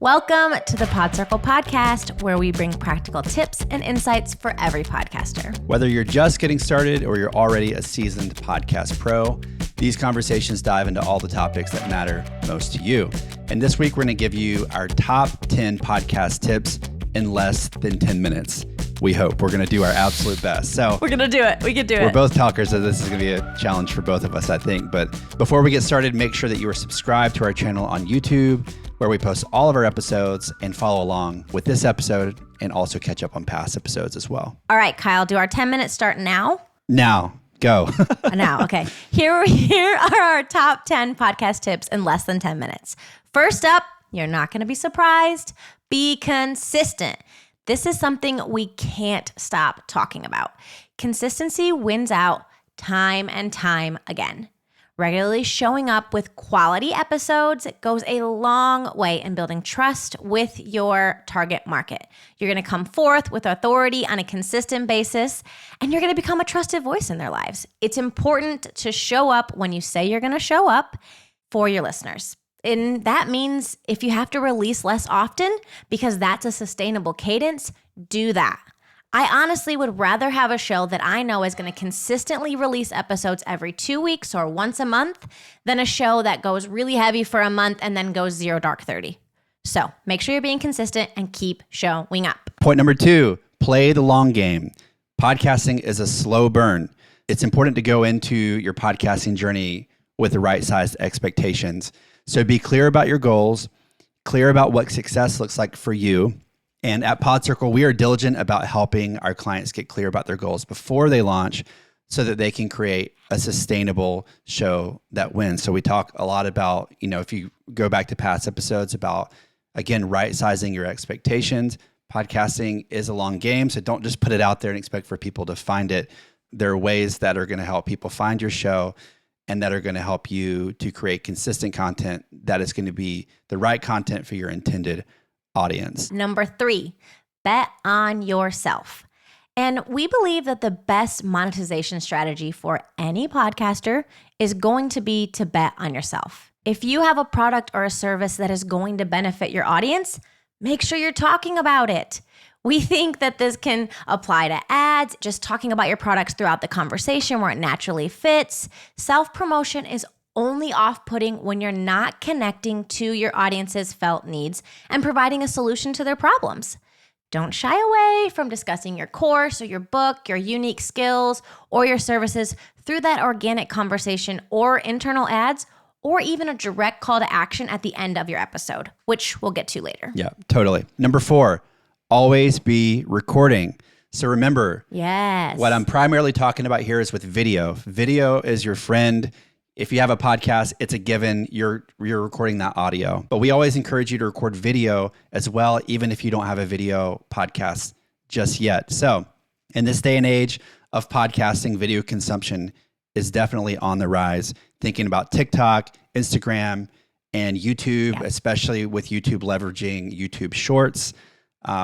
Welcome to the Pod Circle podcast, where we bring practical tips and insights for every podcaster. Whether you're just getting started or you're already a seasoned podcast pro, these conversations dive into all the topics that matter most to you. And this week, we're going to give you our top 10 podcast tips in less than 10 minutes. We hope. We're going to do our absolute best. So we're going to do it. We can do it. We're both talkers, so this is going to be a challenge for both of us, I think. But before we get started, make sure that you are subscribed to our channel on YouTube, where we post all of our episodes, and follow along with this episode and also catch up on past episodes as well. All right, Kyle, do our 10 minutes start now? Now, go. Now, okay. Here are our top 10 podcast tips in less than 10 minutes. First up, you're not going to be surprised. Be consistent. This is something we can't stop talking about. Consistency wins out time and time again. Regularly showing up with quality episodes goes a long way in building trust with your target market. You're going to come forth with authority on a consistent basis, and you're going to become a trusted voice in their lives. It's important to show up when you say you're going to show up for your listeners. And that means if you have to release less often because that's a sustainable cadence, do that. I honestly would rather have a show that I know is going to consistently release episodes every 2 weeks or once a month than a show that goes really heavy for a month and then goes zero dark 30. So make sure you're being consistent and keep showing up. Point number 2, play the long game. Podcasting is a slow burn. It's important to go into your podcasting journey with the right sized expectations. So be clear about your goals, clear about what success looks like for you. And at Pod Circle, we are diligent about helping our clients get clear about their goals before they launch so that they can create a sustainable show that wins. So we talk a lot about, if you go back to past episodes about, again, right-sizing your expectations. Podcasting is a long game, so don't just put it out there and expect for people to find it. There are ways that are going to help people find your show and that are going to help you to create consistent content that is going to be the right content for your intended audience. Number 3, bet on yourself. And we believe that the best monetization strategy for any podcaster is going to be to bet on yourself. If you have a product or a service that is going to benefit your audience, make sure you're talking about it. We think that this can apply to ads, just talking about your products throughout the conversation where it naturally fits. Self-promotion is only off-putting when you're not connecting to your audience's felt needs and providing a solution to their problems. Don't shy away from discussing your course or your book, your unique skills, or your services through that organic conversation or internal ads, or even a direct call to action at the end of your episode, which we'll get to later. Yeah, totally. Number 4, always be recording. So remember, yes, what I'm primarily talking about here is with video. Video is your friend. If you have a podcast, it's a given. You're recording that audio. But we always encourage you to record video as well, even if you don't have a video podcast just yet. So in this day and age of podcasting, video consumption is definitely on the rise. Thinking about TikTok, Instagram, and YouTube, especially with YouTube leveraging YouTube Shorts,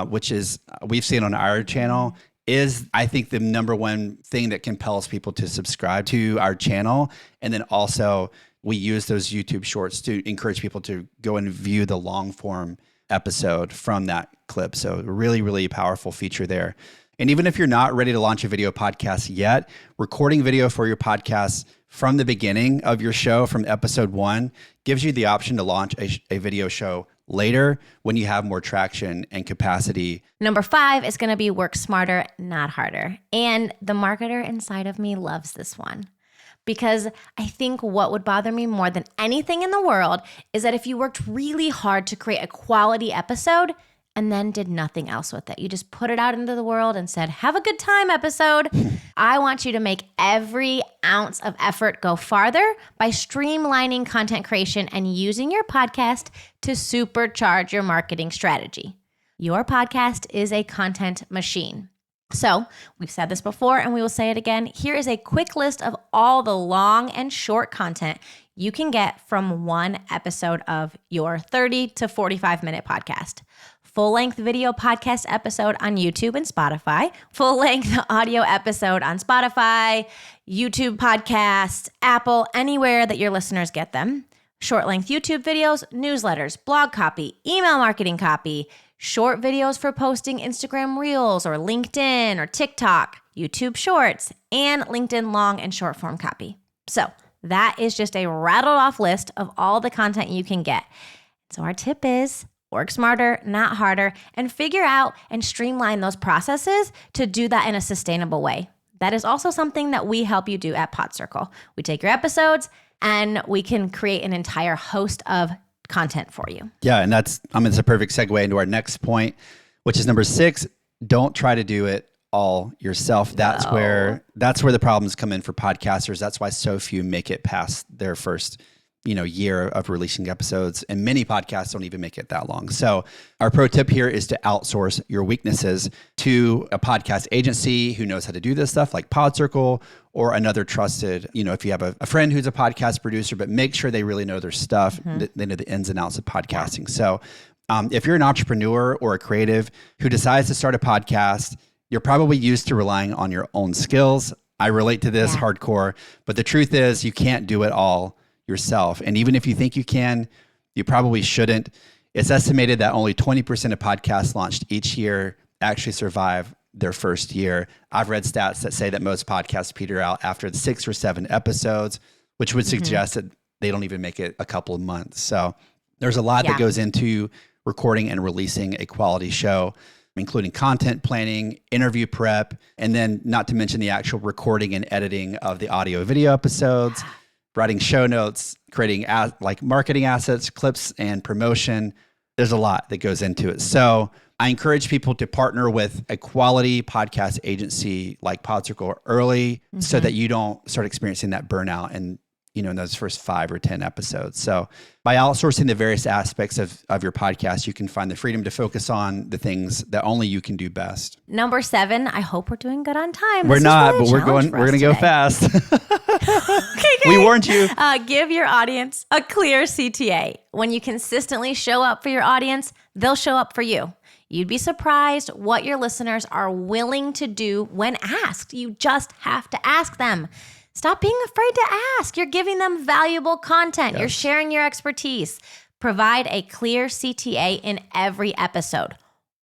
which is we've seen on our channel, is I think the number one thing that compels people to subscribe to our channel. And then also we use those YouTube Shorts to encourage people to go and view the long form episode from that clip. So really, really powerful feature there. And even if you're not ready to launch a video podcast yet, recording video for your podcast from the beginning of your show, from episode 1, gives you the option to launch a video show later when you have more traction and capacity. Number 5 is going to be work smarter, not harder. And the marketer inside of me loves this one because I think what would bother me more than anything in the world is that if you worked really hard to create a quality episode and then did nothing else with it. You just put it out into the world and said, have a good time, episode. I want you to make every ounce of effort go farther by streamlining content creation and using your podcast to supercharge your marketing strategy. Your podcast is a content machine. So we've said this before and we will say it again. Here is a quick list of all the long and short content you can get from one episode of your 30 to 45 minute podcast. Full-length video podcast episode on YouTube and Spotify, full-length audio episode on Spotify, YouTube podcasts, Apple, anywhere that your listeners get them. Short length YouTube videos, newsletters, blog copy, email marketing copy, short videos for posting Instagram Reels or LinkedIn or TikTok, YouTube Shorts, and LinkedIn long and short form copy. So that is just a rattled off list of all the content you can get. So our tip is work smarter, not harder, and figure out and streamline those processes to do that in a sustainable way. That is also something that we help you do at PodCircle. We take your episodes and we can create an entire host of content for you. Yeah, and it's a perfect segue into our next point, which is number 6. Don't try to do it all yourself. That's where the problems come in for podcasters. That's why so few make it past their first year of releasing episodes, and many podcasts don't even make it that long. So our pro tip here is to outsource your weaknesses to a podcast agency who knows how to do this stuff, like PodCircle, or another trusted, if you have a friend who's a podcast producer, but make sure they really know their stuff, they know the ins and outs of podcasting. So if you're an entrepreneur or a creative who decides to start a podcast, you're probably used to relying on your own skills. I relate to this hardcore, but the truth is you can't do it all yourself. And even if you think you can, you probably shouldn't. It's estimated that only 20% of podcasts launched each year actually survive their first year. I've read stats that say that most podcasts peter out after 6 or 7 episodes, which would suggest that they don't even make it a couple of months. So there's a lot that goes into recording and releasing a quality show, including content planning, interview prep, and then not to mention the actual recording and editing of the audio video episodes, writing show notes, creating marketing assets, clips, and promotion. There's a lot that goes into it. So I encourage people to partner with a quality podcast agency like PodCircle early so that you don't start experiencing that burnout in those first 5 or 10 episodes. So by outsourcing the various aspects of your podcast, you can find the freedom to focus on the things that only you can do best. Number 7, I hope we're doing good on time. We're not, but we're going to go fast. Okay, we warned you. Give your audience a clear CTA. When you consistently show up for your audience, they'll show up for you. You'd be surprised what your listeners are willing to do when asked. You just have to ask them. Stop being afraid to ask. You're giving them valuable content. Yes. You're sharing your expertise. Provide a clear CTA in every episode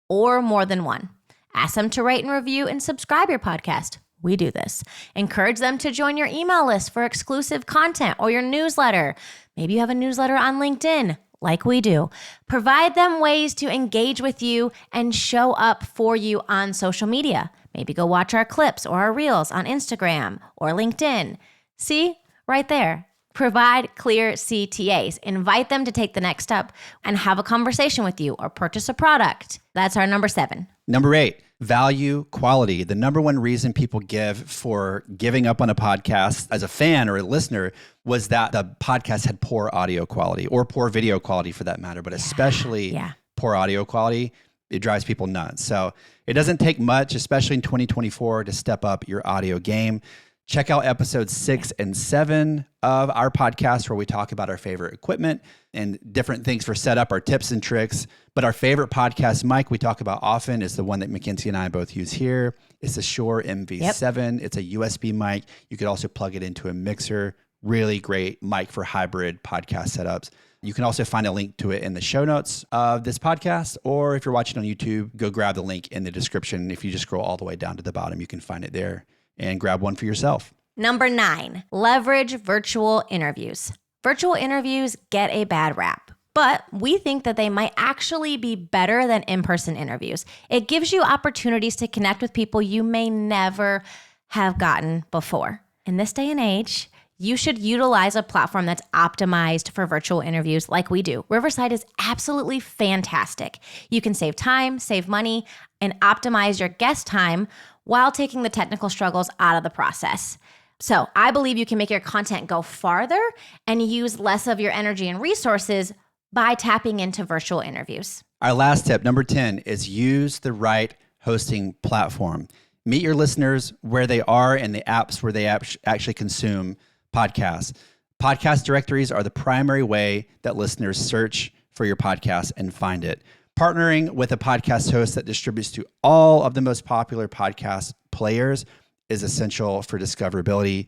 or more than one. Ask them to rate and review and subscribe your podcast. We do this. Encourage them to join your email list for exclusive content or your newsletter. Maybe you have a newsletter on LinkedIn, like we do. Provide them ways to engage with you and show up for you on social media. Maybe go watch our clips or our reels on Instagram or LinkedIn. See, right there. Provide clear CTAs. Invite them to take the next step and have a conversation with you or purchase a product. That's our number 7. Number 8, value quality. The number one reason people give for giving up on a podcast as a fan or a listener was that the podcast had poor audio quality or poor video quality for that matter, but especially poor audio quality. It drives people nuts. So it doesn't take much, especially in 2024, to step up your audio game. Check out episodes 6 and 7 of our podcast where we talk about our favorite equipment and different things for setup, our tips and tricks. But our favorite podcast mic we talk about often is the one that Mackenzie and I both use here. It's the Shure MV7. It's a USB mic. You could also plug it into a mixer. Really great mic for hybrid podcast setups. You can also find a link to it in the show notes of this podcast, or if you're watching on YouTube, go grab the link in the description. If you just scroll all the way down to the bottom, you can find it there and grab one for yourself. Number 9, leverage virtual interviews. Virtual interviews get a bad rap, but we think that they might actually be better than in-person interviews. It gives you opportunities to connect with people you may never have gotten before. In this day and age, you should utilize a platform that's optimized for virtual interviews like we do. Riverside is absolutely fantastic. You can save time, save money, and optimize your guest time while taking the technical struggles out of the process. So I believe you can make your content go farther and use less of your energy and resources by tapping into virtual interviews. Our last tip, number 10, is use the right hosting platform. Meet your listeners where they are in the apps where they actually consume podcasts. Podcast directories are the primary way that listeners search for your podcast and find it. Partnering with a podcast host that distributes to all of the most popular podcast players is essential for discoverability.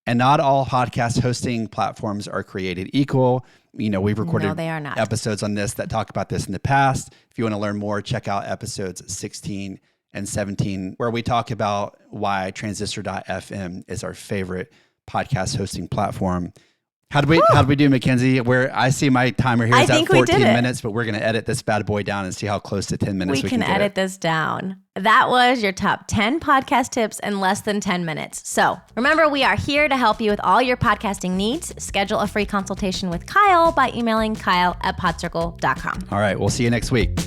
And not all podcast hosting platforms are created equal. We've recorded they are not. episodes on this that talk about this in the past. If you want to learn more, check out episodes 16 and 17, where we talk about why Transistor.fm is our favorite podcast hosting platform. How did we do, Mackenzie? Where I see my timer here is at 14 minutes, but we're going to edit this bad boy down and see how close to 10 minutes we can edit this down. That was your top 10 podcast tips in less than 10 minutes. So remember, we are here to help you with all your podcasting needs. Schedule a free consultation with Kyle by emailing Kyle@podcircle.com. All right. We'll see you next week.